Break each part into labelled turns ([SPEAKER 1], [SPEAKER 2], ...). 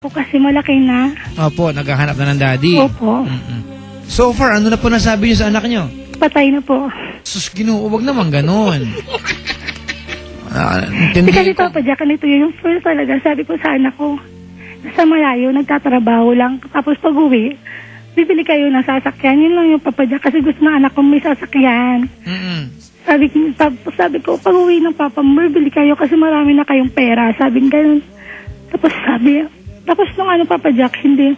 [SPEAKER 1] Kasi malaki na.
[SPEAKER 2] Opo, naghahanap na ng daddy.
[SPEAKER 1] Opo.
[SPEAKER 2] So far, ano na po nasabi niyo sa anak niyo?
[SPEAKER 1] Patay na po.
[SPEAKER 2] Sus, Ginoo, wag naman ganon.
[SPEAKER 1] Kasi Papa Jack, ganito yun. Yung first talaga, sabi ko sa anak ko, nasa malayo, nagtatrabaho lang. Tapos pag uwi, bibili kayo ng sasakyan. Yun lang yung Papa Jack kasi gusto ng anak ko may sasakyan. Sabi ko, pag uwi ng papa mo, bibili kayo kasi marami na kayong pera. Sabi ganun. Tapos nung Papa Jack, hindi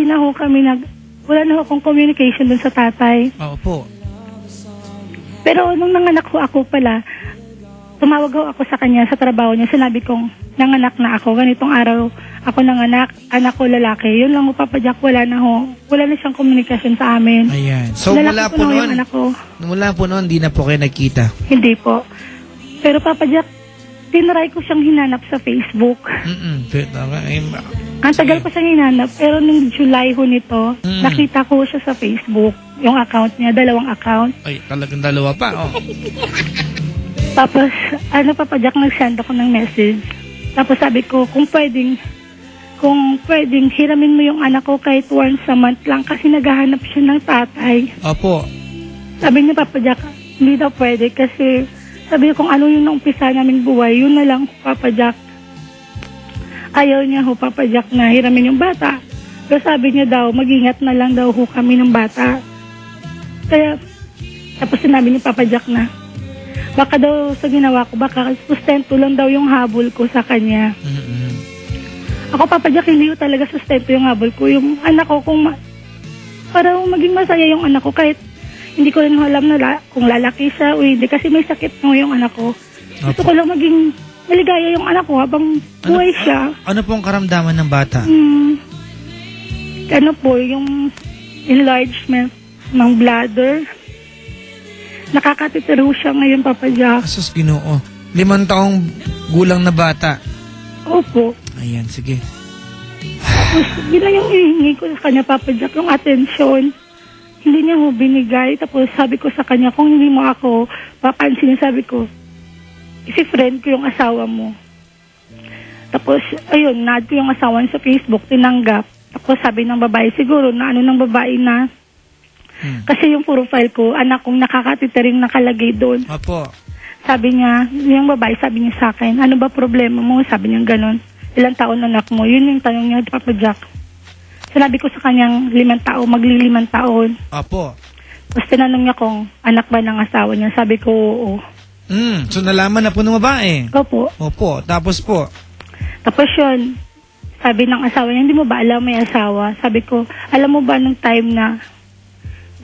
[SPEAKER 1] na ho kami wala na ho akong communication dun sa tatay.
[SPEAKER 2] Opo.
[SPEAKER 1] Pero nung nanganak ho ako pala, tumawag ho ako sa kanya sa trabaho niya. Sinabi kong, nanganak na ako. Ganitong araw ako nanganak, anak ko lalaki. Yun lang ho, Papa Jack, wala na siyang communication sa amin.
[SPEAKER 2] Ayan. So mula po noon, hindi na po kayo nagkita?
[SPEAKER 1] Hindi po. Pero Papa Jack, tinry ko siyang hinanap sa Facebook. Ang tagal ko siyang hinanap, pero nung July ho nito, nakita ko siya sa Facebook. Yung account niya, 2 account.
[SPEAKER 2] Ay, talagang 2 pa, oh.
[SPEAKER 1] Tapos, Papa Jack, nag-send ako ng message. Tapos sabi ko, kung pwedeng hiramin mo yung anak ko kahit once a month lang kasi naghahanap siya ng tatay.
[SPEAKER 2] Opo.
[SPEAKER 1] Sabi niya, Papa Jack, hindi daw pwede kasi sabi ko kung ano yung naumpisa naming buhay, yun na lang, Papa Jack. Ayaw niya ho, Papa Jack, na hiramin yung bata. Pero sabi niya daw, mag-ingat na lang daw ho kami ng bata. Kaya, tapos sinabi ni Papa Jack na, baka daw sa ginawa ko, baka sustento lang daw yung habol ko sa kanya. Ako, Papa Jack, hindi ko talaga sustento yung habol ko. Yung anak ko, para maging masaya yung anak ko, kahit hindi ko rin alam na kung lalaki siya o hindi, kasi may sakit mo yung anak ko. Gusto ko lang maging maligaya yung anak ko habang buhay siya.
[SPEAKER 2] Ano pong karamdaman ng bata?
[SPEAKER 1] Yung enlargement ng bladder. Nakakatitiro siya ngayon, Papa Jack.
[SPEAKER 2] Asus, Ginoo. 5 taong gulang na bata.
[SPEAKER 1] Opo.
[SPEAKER 2] Ayan, sige.
[SPEAKER 1] Tapos, yun lang yung hihingi ko sa kanya, Papa Jack, yung atensyon. Hindi niya ho binigay. Tapos sabi ko sa kanya, kung hindi mo ako papansin, sabi ko, isi-friend ko yung asawa mo. Tapos, ayun, na-add ko yung asawa niya sa Facebook, tinanggap. Tapos sabi ng babae, siguro na ng babae na. Kasi yung profile ko, anak kong nakakatitiring nakalagay doon.
[SPEAKER 2] Opo.
[SPEAKER 1] Sabi niya, yung babae, sabi niya sa akin, ano ba problema mo? Sabi niya ganun. Ilang taon anak mo? Yun yung tanong niya, Papa Jack. Sinabi ko sa kanyang 5 taon, magli-5 taon.
[SPEAKER 2] Opo.
[SPEAKER 1] Tapos tinanong niya kung anak ba ng asawa niya. Sabi ko, oo.
[SPEAKER 2] So nalaman na po ng babae?
[SPEAKER 1] Opo.
[SPEAKER 2] Opo. Tapos po?
[SPEAKER 1] Tapos yun, sabi ng asawa niya, hindi mo ba alam may asawa? Sabi ko, alam mo ba nung time na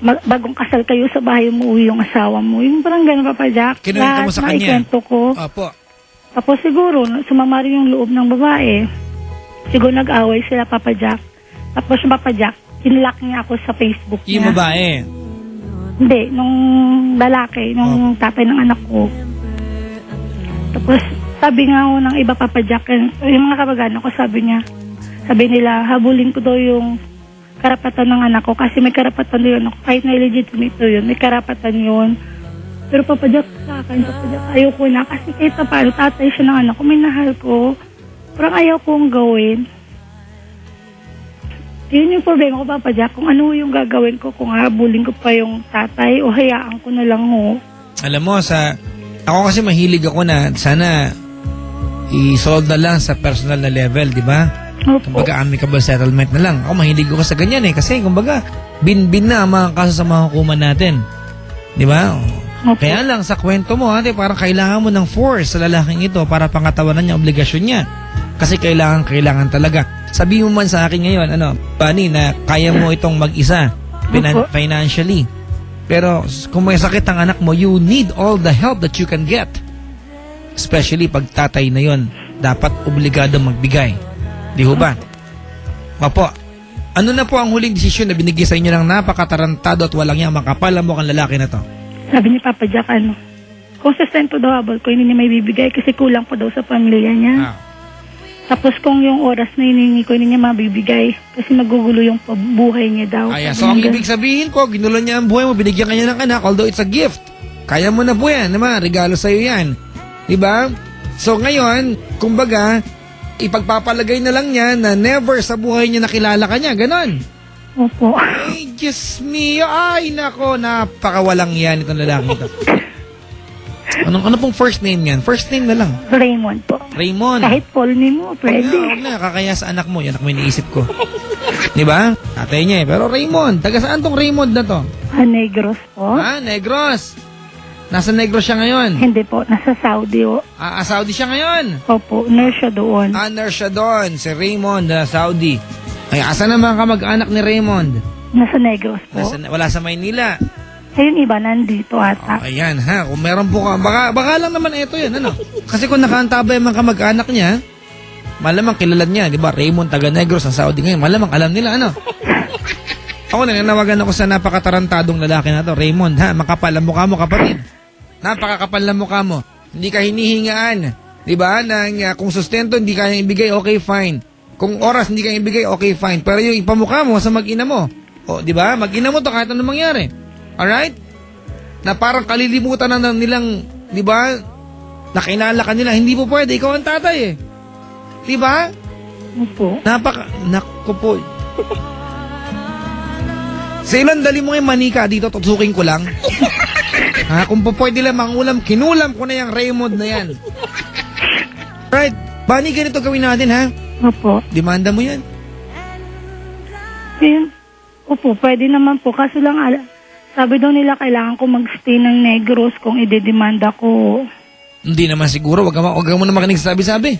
[SPEAKER 1] bagong kasal kayo sa bahay umuwi yung asawa mo? Yung parang gano'n, Papa Jack.
[SPEAKER 2] Kinuwento mo sa kanya?
[SPEAKER 1] Ikwento ko.
[SPEAKER 2] Opo.
[SPEAKER 1] Tapos siguro, sumama rin yung loob ng babae. Siguro nag-away sila, Papa Jack. Tapos yung Papa Jack, inlock niya ako sa Facebook niya.
[SPEAKER 2] Yung babae?
[SPEAKER 1] Hindi, nung lalaki, nung tatay ng anak ko. Tapos sabi nga ho ng iba, Papa Jack, yung mga kabagana ko, sabi nila, habulin ko daw yung karapatan ng anak ko kasi may karapatan yun ako. Kahit na illegitimate yun, may karapatan yun. Pero Papa Jack, sa akin, Papa Jack, ayoko na. Kasi kahit na paano, tatay siya ng anak ko, minahal ko. Parang ayaw kong gawin. Yun yung problema ko, Papa Jack. Kung ano yung gagawin ko, kung habulin ko pa yung tatay o hayaan ko na lang ho.
[SPEAKER 2] Alam mo, ako kasi mahilig ako na sana i-solve na lang sa personal na level, di ba?
[SPEAKER 1] Opo.
[SPEAKER 2] Kumbaga amicable settlement na lang. Ako mahilig ako sa ganyan kasi kumbaga bin-bin na ang mga kaso sa mga hukuman natin. Di ba?
[SPEAKER 1] Opo.
[SPEAKER 2] Kaya lang sa kwento mo, parang kailangan mo ng force sa lalaking ito para pangatawanan niya obligasyon niya. Kasi kailangan talaga. Sabi mo man sa akin ngayon, Bunny, na kaya mo itong mag-isa financially. Pero kung may sakit ang anak mo, you need all the help that you can get. Especially pag tatay na yon, dapat obligado magbigay. Di ho ba? Opo. Ano na po ang huling desisyon na binigay sa inyo ng napakatarantado at walang yang makapal ang mukhang lalaki na to?
[SPEAKER 1] Sabi ni Papa Jack, kung sustento daw habol ko, hindi niya may bibigay kasi kulang po daw sa pamilya niya. Tapos kung yung oras na hiningi ko, hindi niya mabibigay kasi magugulo yung buhay niya daw.
[SPEAKER 2] So ang ibig sabihin po, ginulo niya ang buhay mo, binigyan kanya ng anak, although it's a gift. Kaya mo na po yan, regalo sa'yo yan. Diba? So ngayon, kumbaga, ipagpapalagay na lang niya na never sa buhay niya nakilala ka niya, ganon.
[SPEAKER 1] Opo.
[SPEAKER 2] Ay, Diyos mio, ay nako, napakawalang yan itong lalaki ito. Ano pong first name yan? First name na lang.
[SPEAKER 1] Raymond po.
[SPEAKER 2] Raymond.
[SPEAKER 1] Kahit full name mo, pwede.
[SPEAKER 2] Huwag na, kakaya sa anak mo. Yan ako may iniisip ko. Di ba? Tatay niya eh. Pero Raymond, taga saan tong Raymond na to?
[SPEAKER 1] Negros po.
[SPEAKER 2] Negros. Nasa Negros siya ngayon.
[SPEAKER 1] Hindi po, nasa Saudi po.
[SPEAKER 2] Saudi siya ngayon.
[SPEAKER 1] Opo, nurse siya doon.
[SPEAKER 2] Nurse siya doon. Si Raymond, Saudi. Ay, asan naman kamag-anak ni Raymond?
[SPEAKER 1] Nasa Negros po.
[SPEAKER 2] Wala sa Maynila.
[SPEAKER 1] Yung iba nandito ata.
[SPEAKER 2] Ayan ha, kung meron po ka, baka lang naman ito yan, ano? Kasi kung nakaantabay ang mga kamag-anak niya, malamang kilala niya, di ba? Raymond, taga Negros, sa Saudi ngayon, malamang alam nila, ano? Ako nananawagan ako sa napakatarantadong lalaki na to, Raymond, ha? Makapal ang mukha mo, kapatid. Napakakapal ang mukha mo. Hindi ka hinihingaan, di ba? Kung sustento, hindi kaya ibigay, okay, fine. Kung oras, hindi kaya ibigay, okay, fine. Pero yung ipamukha mo sa mag-ina mo, di ba? Mag-ina mo to kahit anong mangyari. Alright? Na parang kalilimutan na nilang, di ba? Nakilala ka nila. Hindi po pwede. Ikaw ang tatay eh. Di ba?
[SPEAKER 1] Opo.
[SPEAKER 2] Naku po. Sailan dali mo yung manika dito, tutusukin ko lang. Kung po pwede lang mangulam, kinulam ko na yung Raymond na yan. Right? Bani, ganito gawin natin, ha?
[SPEAKER 1] Opo.
[SPEAKER 2] Demanda mo yan.
[SPEAKER 1] Opo, pwede naman po. Kaso lang, sabi daw nila kailangan ko mag-stay ng Negros kung idedemanda ko.
[SPEAKER 2] Hindi naman siguro. Wag ka mo na makinig sabi-sabi.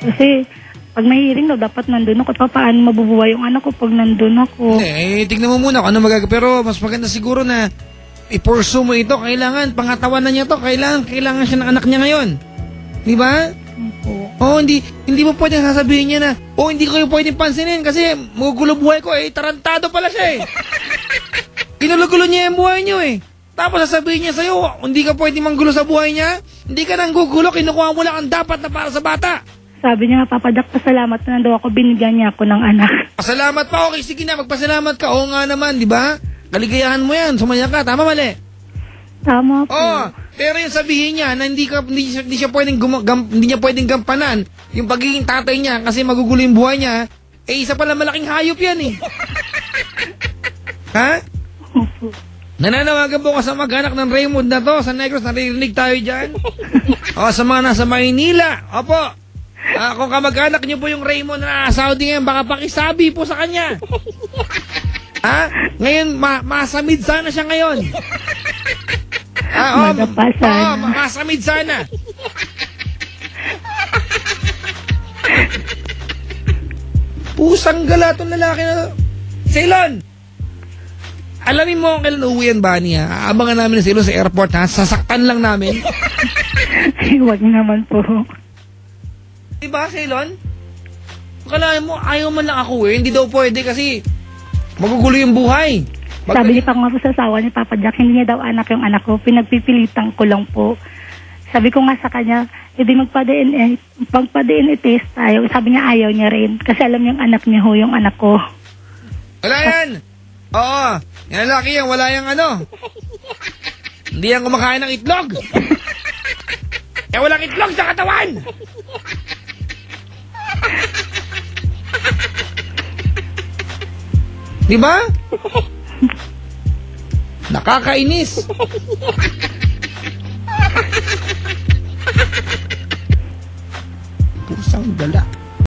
[SPEAKER 1] Kasi pag may hearing daw, dapat nandun ako. Paano mabubuhay yung anak ko pag nandun ako?
[SPEAKER 2] Tignan mo muna kung ano magagawa. Pero mas maganda siguro na i-pursue mo ito. Kailangan, pangatawanan niya to. Kailangan siya ng anak niya ngayon. Di ba? Hindi mo pwedeng sasabihin niya na, hindi ko kayo pwedeng pansinin kasi magugulo buhay ko. Tarantado pala siya eh. Ginulo-gulo niya yung buhay niyo eh. Tapos sasabihin niya sa'yo, hindi ka pwedeng manggulo sa buhay niya. Hindi ka nang gugulo, kinukuha mo lang ang dapat na para sa bata.
[SPEAKER 1] Sabi niya, Papadak, pasalamat na daw ako, binigyan niya ako ng anak.
[SPEAKER 2] Pasalamat pa, okay, sige na, magpasalamat ka. Oo nga naman, di ba? Kaligayahan mo yan, sumaya ka, tama mali?
[SPEAKER 1] Tama po.
[SPEAKER 2] Pero yung sabihin niya na hindi niya pwedeng gampanan yung pagiging tatay niya kasi magugulo yung buhay niya, isa pala malaking hayop yan eh. Ha? Nananawagan po ka sa mag-anak ng Raymond na to, sa Negros, naririnig tayo dyan. Sa mga nasa Maynila, opo. Kung kamag-anak niyo po yung Raymond na Saudi ngayon, baka pakisabi po sa kanya. Ngayon, masamid sana siya ngayon. Masamid sana. Pusang gala itong lalaki na. Ceylon! Alamin mo kung kailan uuwi yan, Bani, ha? Aabangan namin na Ceylon sa airport, ha? Sasaktan lang namin.
[SPEAKER 1] Huwag naman po.
[SPEAKER 2] Diba, Ceylon? Kalahin mo, ayaw man lang ako eh. Hindi daw pwede kasi magugulo yung buhay.
[SPEAKER 1] Sabi niya pa nga po sa asawa ni Papa Jack, hindi niya daw anak yung anak ko. Pinagpipilitan ko lang po. Sabi ko nga sa kanya, hindi magpa-DNA test tayo. Sabi niya ayaw niya rin. Kasi alam niyang anak niya ho yung anak ko.
[SPEAKER 2] Wala yan! Oo, yan laki yan, wala yung ano. Hindi yan kumakain ng itlog. Walang itlog sa katawan. Diba? Nakakainis.